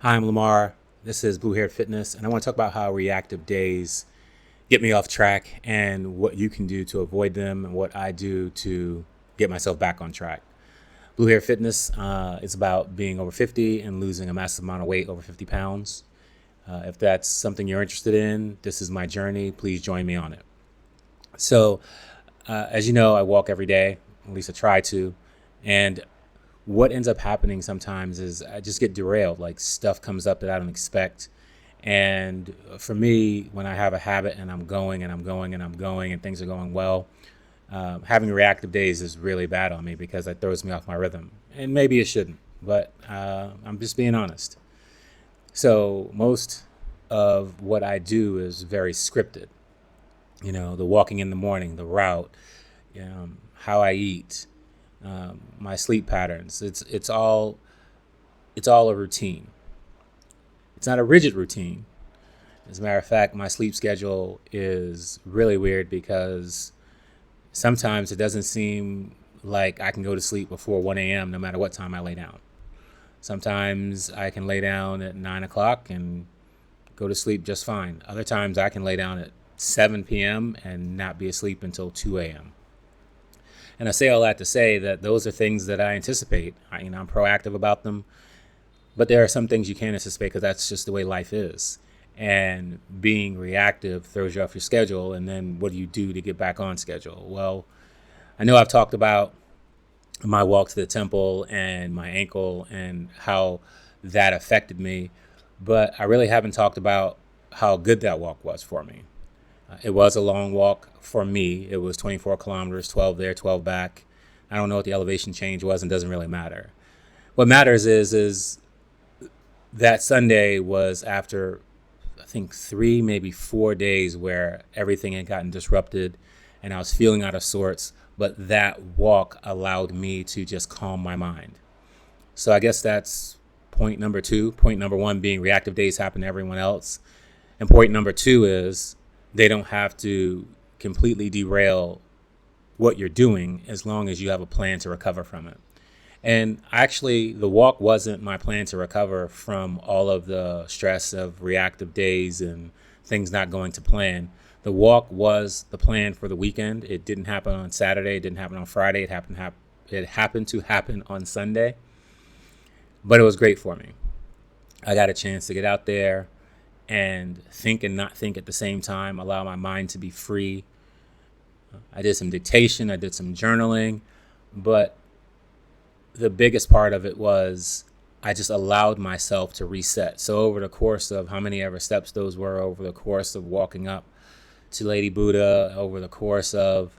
Hi, I'm Lamar. This is Blue Haired Fitness, and I want to talk about how reactive days get me off track and what you can do to avoid them and what I do to get myself back on track. Blue Haired Fitness is about being over 50 and losing a massive amount of weight, over 50 pounds. If that's something you're interested in, this is my journey. Please join me on it. So, as you know, I walk every day, at least I try to. And what ends up happening sometimes is I just get derailed. Like stuff comes up that I don't expect. And for me, when I have a habit and I'm going and I'm going and I'm going and things are going well, having reactive days is really bad on me because it throws me off my rhythm. And maybe it shouldn't, but I'm just being honest. So most of what I do is very scripted. You know, the walking in the morning, the route, how I eat, my sleep patterns. It's all a routine. It's not a rigid routine. As a matter of fact, my sleep schedule is really weird because sometimes it doesn't seem like I can go to sleep before 1 a.m. no matter what time I lay down. Sometimes I can lay down at 9 o'clock and go to sleep just fine. Other times I can lay down at 7 p.m. and not be asleep until 2 a.m. And I say all that to say that those are things that I anticipate. I'm proactive about them, but there are some things you can't anticipate because that's just the way life is. And being reactive throws you off your schedule. And then what do you do to get back on schedule? Well, I know I've talked about my walk to the temple and my ankle and how that affected me, but I really haven't talked about how good that walk was for me. It was a long walk for me. It was 24 kilometers, 12 there, 12 back. I don't know what the elevation change was, and doesn't really matter. What matters is that Sunday was after I think 3, maybe 4 days where everything had gotten disrupted and I was feeling out of sorts. But that walk allowed me to just calm my mind. So I guess that's point number two. Point number one being reactive days happen to everyone else. And point number two is they don't have to completely derail what you're doing as long as you have a plan to recover from it. And actually, the walk wasn't my plan to recover from all of the stress of reactive days and things not going to plan. The walk was the plan for the weekend. It didn't happen on Saturday. It didn't happen on Friday. It happened to happen on Sunday. But it was great for me. I got a chance to get out there and think and not think at the same time, allow my mind to be free. I did some dictation. I did some journaling. But the biggest part of it was I just allowed myself to reset. So over the course of how many ever steps those were, over the course of walking up to Lady Buddha, over the course of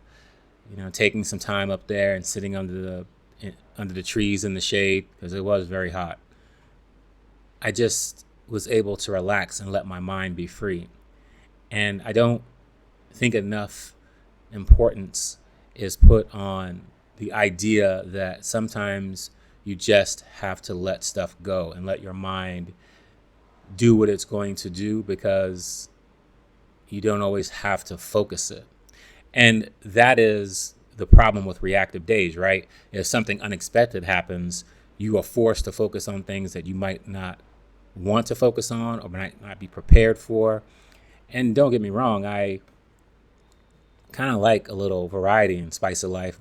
taking some time up there and sitting under the trees in the shade because it was very hot, I just was able to relax and let my mind be free. And I don't think enough importance is put on the idea that sometimes you just have to let stuff go and let your mind do what it's going to do because you don't always have to focus it. And that is the problem with reactive days, right? If something unexpected happens, you are forced to focus on things that you might not want to focus on or might not be prepared for. And don't get me wrong, I kind of like a little variety and spice of life.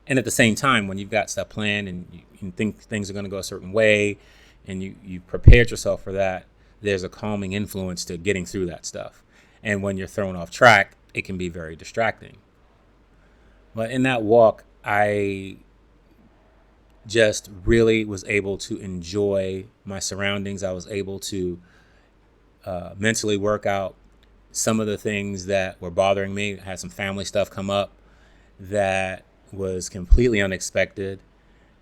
And at the same time, when you've got stuff planned and you think things are going to go a certain way and you prepared yourself for that, there's a calming influence to getting through that stuff. And when you're thrown off track, it can be very distracting. But in that walk, I just really was able to enjoy my surroundings. I was able to mentally work out some of the things that were bothering me. I had some family stuff come up that was completely unexpected,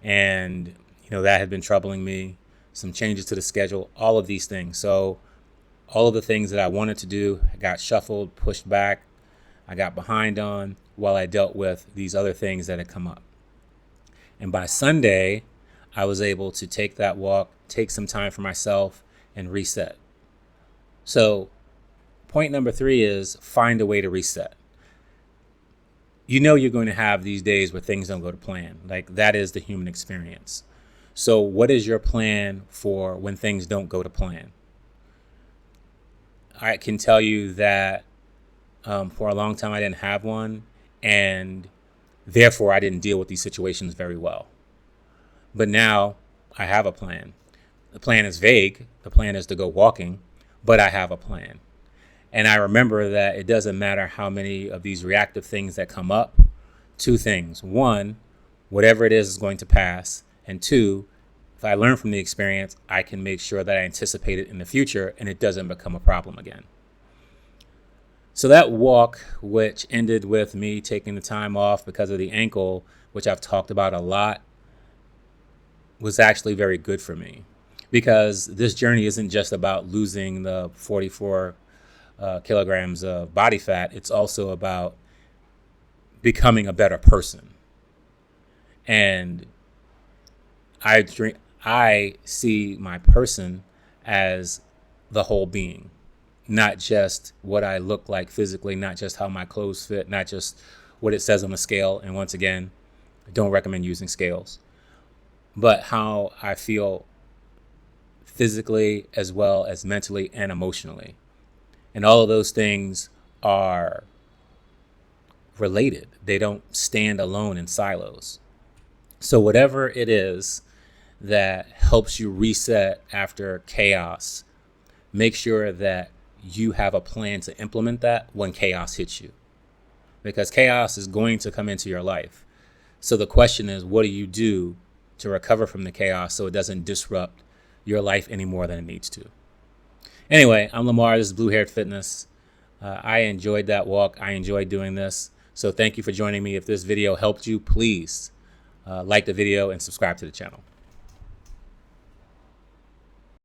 and that had been troubling me. Some changes to the schedule, all of these things. So all of the things that I wanted to do got shuffled, pushed back. I got behind on while I dealt with these other things that had come up. And by Sunday, I was able to take that walk, take some time for myself, and reset. So point number 3 is find a way to reset. You're going to have these days where things don't go to plan. Like, that is the human experience. So what is your plan for when things don't go to plan? I can tell you that for a long time I didn't have one, and therefore I didn't deal with these situations very well. But now I have a plan. The plan is vague. The plan is to go walking, but I have a plan. And I remember that it doesn't matter how many of these reactive things that come up. Two things. One, whatever it is going to pass. And two, if I learn from the experience, I can make sure that I anticipate it in the future and it doesn't become a problem again. So that walk, which ended with me taking the time off because of the ankle, which I've talked about a lot, was actually very good for me, because this journey isn't just about losing the 44 kilograms of body fat. It's also about becoming a better person. And I see my person as the whole being, not just what I look like physically, not just how my clothes fit, not just what it says on the scale. And once again, I don't recommend using scales, but how I feel physically as well as mentally and emotionally. And all of those things are related. They don't stand alone in silos. So whatever it is that helps you reset after chaos, make sure that you have a plan to implement that when chaos hits you, because chaos is going to come into your life. So the question is, what do you do to recover from the chaos so it doesn't disrupt your life any more than it needs to? Anyway, I'm Lamar. This is Blue Haired Fitness. I enjoyed that walk. I enjoyed doing this. So thank you for joining me. If this video helped you, please like the video and subscribe to the channel.